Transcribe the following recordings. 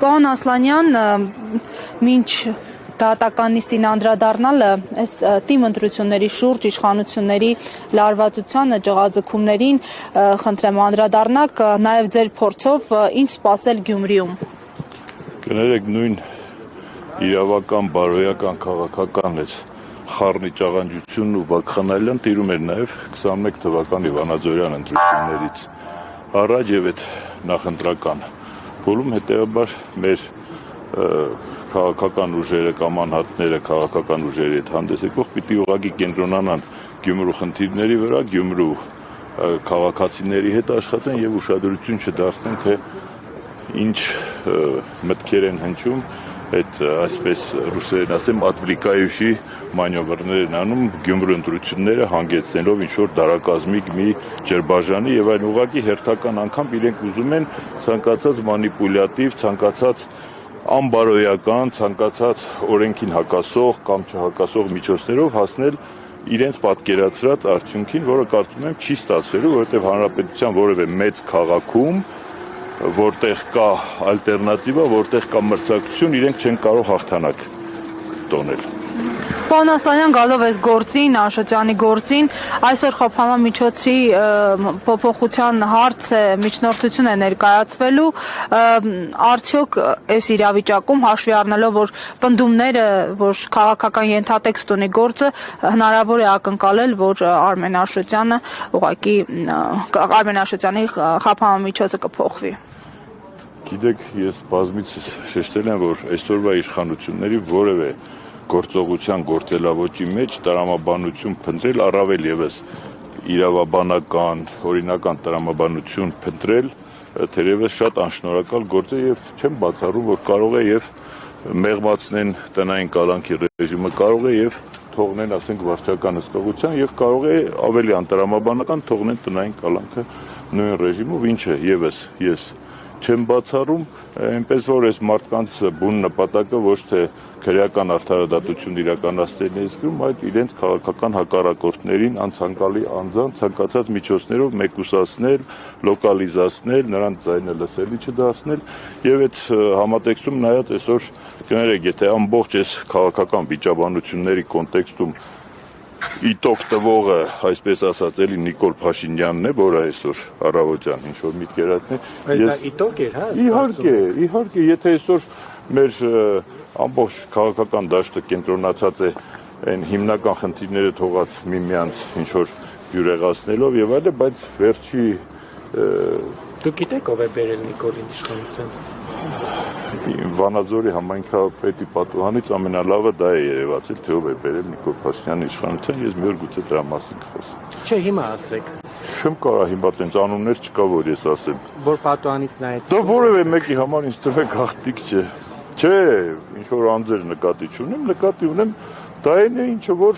Պարոն Ասլանյան, մինչ դատական նիստին անդրադառնալը այս թիմ ընտրությունների շուրջ իշխանությունների լարվածությանը, ջղաձգումներին խնդրեմ անդրադառնաք, նաև ձեր փորձով ինչ սպասել Գյումրիում։ Կներեք, նույն իրավական, բարոյական, քաղաքական այս խառնի ճաղանջությունն ու վակխանալյան տիրում էր նաև 21 թվականի վանաձորյան ընտրություններից առաջ եւ այդ նախընտրական փուլում հետեւաբար մեր քաղաքական ուժերը կամ անհատները քաղաքական ուժերի հետ հանդես եկող պիտի ուղղակի կենտրոնանան Գյումրու խնդիրների վրա, Գյումրու քաղաքացիների հետ աշխատեն եւ ուշադրություն չդարձնեն թե ինչ մտքեր են հնչում այդ այսպես ռուսերեն ասեմ ատվլիկայուշի մանյովրներ են անում Գյումրու ընտրությունները հանգեցնելով ինչ-որ դարակազմիկ մի ջրբաժանի եւ այն ուղղակի հերթական անգամ իրենք ուզում են ցանկացած մանիպուլյատիվ, ցանկացած անբարոյական, ցանկացած օրենքին հակասող կամ չհակասող միջոցներով հասնել իրենց պատկերացրած արդյունքին, որը կարծում եմ չի ստացվելու, որովհետեւ հանրապետության որևէ մեծ քաղաքում որտեղ կա ալտերնատիվա, որտեղ կա մրցակցություն, իրենք չեն կարող հաղթանակ տոնել։ Պարոն Ասլանյան, գալով այս գործին, Աշոտյանի գործին, այսօր խոփանամիջոցի փոփոխության հարցը միջնորդություն է ներկայացվելու, արդյոք այս իրավիճակում հաշվի առնելով, որ պնդումները, որ քաղաքական ենթատեքստ ունի գործը, հնարավոր է ակնկալել, որ Արմեն Աշոտյանի խոփանամիջոցը կփոխվի։ Գիտեք, ես բազմիցս շեշտել եմ, որ այսօրվա իշխանությունների որևէ գործողության գործելավոճի մեջ տրամաբանություն փնտրել, առավել եւս իրավաբանական, օրինական տրամաբանություն փնտրել, թերևս շատ անշնորհակալ գործ է եւ չեմ բացառում, որ կարող է եւ մեղմացնեն տնային կալանքի ռեժիմը, կարող է եւ թողնեն, ասենք, վարչական հսկողության եւ կարող է ավելի անտրամաբանական թողնեն տնային կալանքը նույն ռեժիմով, ինչը եւս ես չեմ բացառում, այնպես որ այս մարդկանց բուն նպատակը ոչ թե քրեական արդարադատություն իրականացնելն է զգում, այլ իրենց քաղաքական հակառակորդներին անցանկալի անձանց ցանկացած միջոցներով մեկուսացնել, լոկալիզացնել, նրանց ձայնը լսելի չդարձնել եւ այդ համատեքստում նայած այսօր կներեք, եթե ամբողջ այս քաղաքական վիճաբանությունների կոնտեքստում իտոկ տվողը, այսպես ասած, էլի Նիկոլ Փաշինյանն է, որը այսօր առավոտյան ինչ-որ միտք էր հայտնել։ Բայց դա իտոկ էր, հա? Իհարկե, եթե այսօր մեր ամբողջ քաղաքական դաշտը կենտրոնացած է այն հիմնական խնդիրները թողած միմյանց ինչ-որ բյուրեղացնելով եւ այլն, բայց վերջի Դուք գիտեք ով է բերել Նիկոլին իշխանության։ Վանաձորի համայնքապետի պատուհանից ամենալավը դա է երևացել, թե ով է բերել Նիկոլ Փաշինյանի իշխանության, ես մի օր գուցե դրա մասին կխոսեմ։ Չէ, հիմա ասեք։ Չեմ կարող հիմա տենց անուններ չկա, որ ես ասեմ։ Որ պատուհանից նայեցիք։ Դա որևէ մեկի համար ինձ թվում է գաղտնիք չէ։ Չէ, ինչ որ անձեր նկատի չունեմ, նկատի ունեմ դա այն է, ինչը որ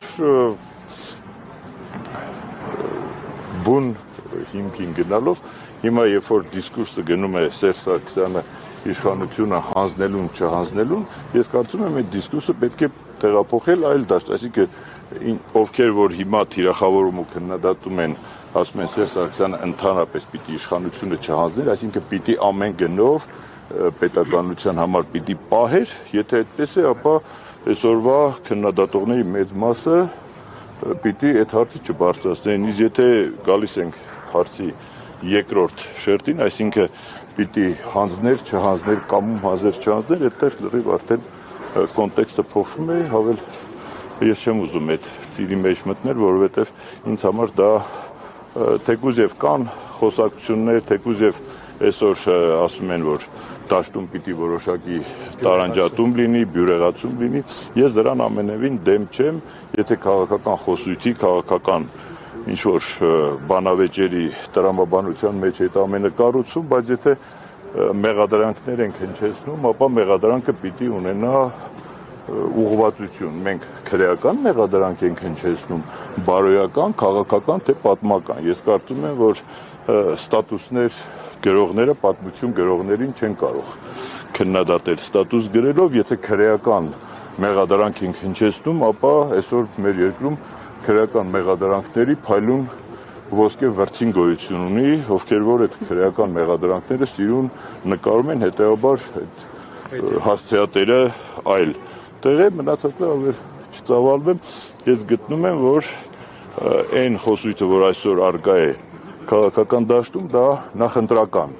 բուն հիմքին գնալով հիմա երբ որ դիսկուրսը գնում է Սերժ Սարգսյանը իշխանությունը հանձնելուն, չհանձնելուն, ես կարծում եմ այդ դիսկուրսը պետք է տեղափոխել այլ դաշտ, այսինքն ովքեր որ հիմա թիրախավորում ու քննադատում են, ասում են Սերժ Սարգսյանը ընդհանրապես պիտի իշխանությունը չհանձներ, այսինքն պիտի ամեն գնով պետականության համար պիտի պահեր, եթե այդպես է, ապա այսօրվա քննադատողների մեծ մասը պիտի այդ հարցը չբարձրացնեն, իսկ եթե գալիս ենք հարցի երկրորդ շերտին, այսինքն պիտի հանձներ, չհանձներ, կամում հանձներ, չհանձներ, այդտեղ լրիվ արդեն կոնտեքստը փոխվում է, հավել ես չեմ ուզում այդ ծիրի մեջ մտնել, որովհետև ինձ համար դա թեկուզ եւ կան խոսակցություններ, թեկուզ եւ այսօր ասում են, որ դաշտում պիտի որոշակի տարանջատում լինի, բյուրեղացում լինի, ես դրան ամենևին դեմ չեմ, եթե քաղաքական խոսույթի, քաղաքական ինչ-որ բանավեճերի տրամաբանության մեջ այդ ամենը կառուցում, բայց եթե մեղադրանքներ ենք հնչեցնում, ապա մեղադրանքը պիտի ունենա ուղղվածություն։ Մենք քրեական մեղադրանք ենք հնչեցնում, բարոյական, քաղաքական, թե պատմական։ Ես կարծում եմ, որ ստատուսներ գրողները պատմություն գրողներին չեն կարող քննադատել ստատուս գրելով, եթե քրեական մեղադրանք ենք հնչեցնում, ապա այսօր մեր երկրում քրեական մեղադրանքների փայլուն ոսկե վրձին գոյություն ունի, ովքեր որ այդ քրեական մեղադրանքները սիրուն նկարում են, հետեւաբար այդ հասցեատերը այլ տեղ է, մնացածը ավելի չծավալվեմ, ես գտնում եմ, որ այն խոսույթը, որ այսօր արկա է քաղաքական դաշտում, դա նախընտրական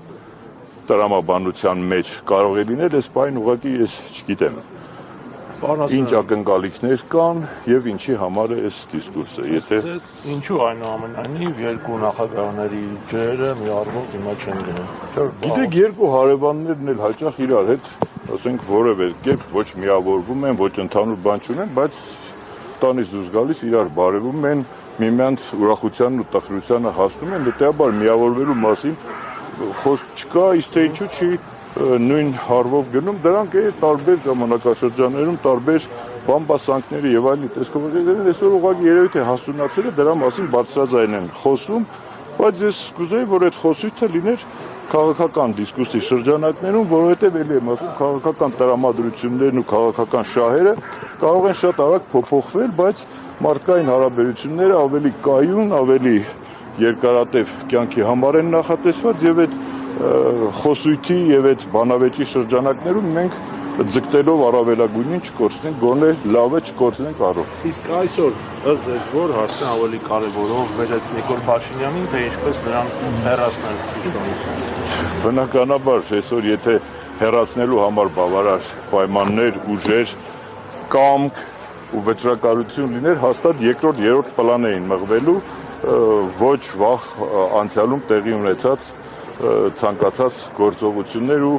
տրամաբանության մեջ կարող է լինել, այս բան ուղղակի ես չգիտեմ։ Ինչ ակնկալիքներ կան եւ ինչի համար է այս դիսկուրսը։ Եթե ինչու այնուամենայնիվ երկու նախագահների ջերը մի առումով հիմա չեն գնում։ Գիտեք, երկու հարևաններն էլ հաճախ իրար հետ, ասենք, որևէ կերպ ոչ միավորվում են, ոչ ընդհանուր բան չունեն, բայց տանից դուրս գալիս իրար բարևում են, միմյանց ուրախությանն ու տխրությանը հասնում են, հետեւաբար միավորվելու մասին խոսք չկա, իսկ թե ինչու չի նույն հարվով գնում, դրանք տարբեր ժամանակաշրջաններում տարբեր բամբասանքների եւ այլն տեսքովներ այսօր ուղղակի երևի թե հասունացել է, դրա մասին բարձրաձայն են խոսում, բայց ես կուզեի, որ այդ խոսույթը լիներ քաղաքական դիսկուսի շրջանակներում, որովհետեւ ելի եմ ասում, քաղաքական տրամադրություններն ու քաղաքական շահերը կարող են շատ արագ փոփոխվել, բայց մարդկային հարաբերությունները ավելի կայուն, ավելի երկարատև կյանքի համար են նախատեսված եւ այդ խոսույթի եւ այդ բանավեճի շրջանակներում մենք ձգտելով առավելագույնին չկորցնենք, գոնե լավը չկորցնենք առողջ։ Իսկ այսօր ըստ ձեզ որ հարցն ավելի կարևորով վերեց Նիկոլ Փաշինյանին, թե ինչպես նրան հեռացնել իշխանությունից։ Բնականաբար այսօր եթե հեռացնելու համար բավարար պայմաններ, ուժեր, կամք ու վճռակարություն լիներ, հաստատ երկրորդ, երրորդ պլան էին մղվելու ոչ վաղ անցյալում տեղի ունեցած ցանկացած գործողություններ ու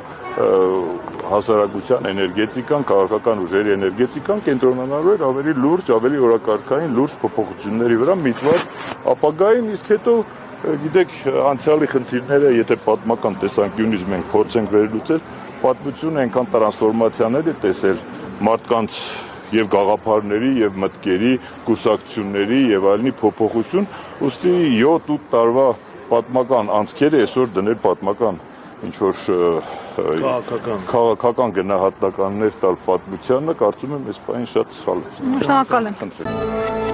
հասարակության էներգետիկան, քաղաքական ուժերի էներգետիկան կենտրոնանալու էր ավելի լուրջ, ավելի օրակարգային լուրջ փոփոխությունների վրա միտված ապագային, իսկ հետո գիտեք անցյալի խնդիրները, եթե պատմական տեսանկյունից մենք փորձենք վերլուծել, պատմությունը այնքան տրանսֆորմացիաներ է տեսել մարդկանց եւ գաղափարների եւ մտքերի, կուսակցությունների եւ այլնի փոփոխություն, ուստի 7-8 տարվա պատմական անցքերը այսօր դնել պատմական ինչ որ քաղաքական գնահատականներ տալ պատմությանը, կարծում եմ այս բանը շատ սխալ է։ Շնորհակալ եմ։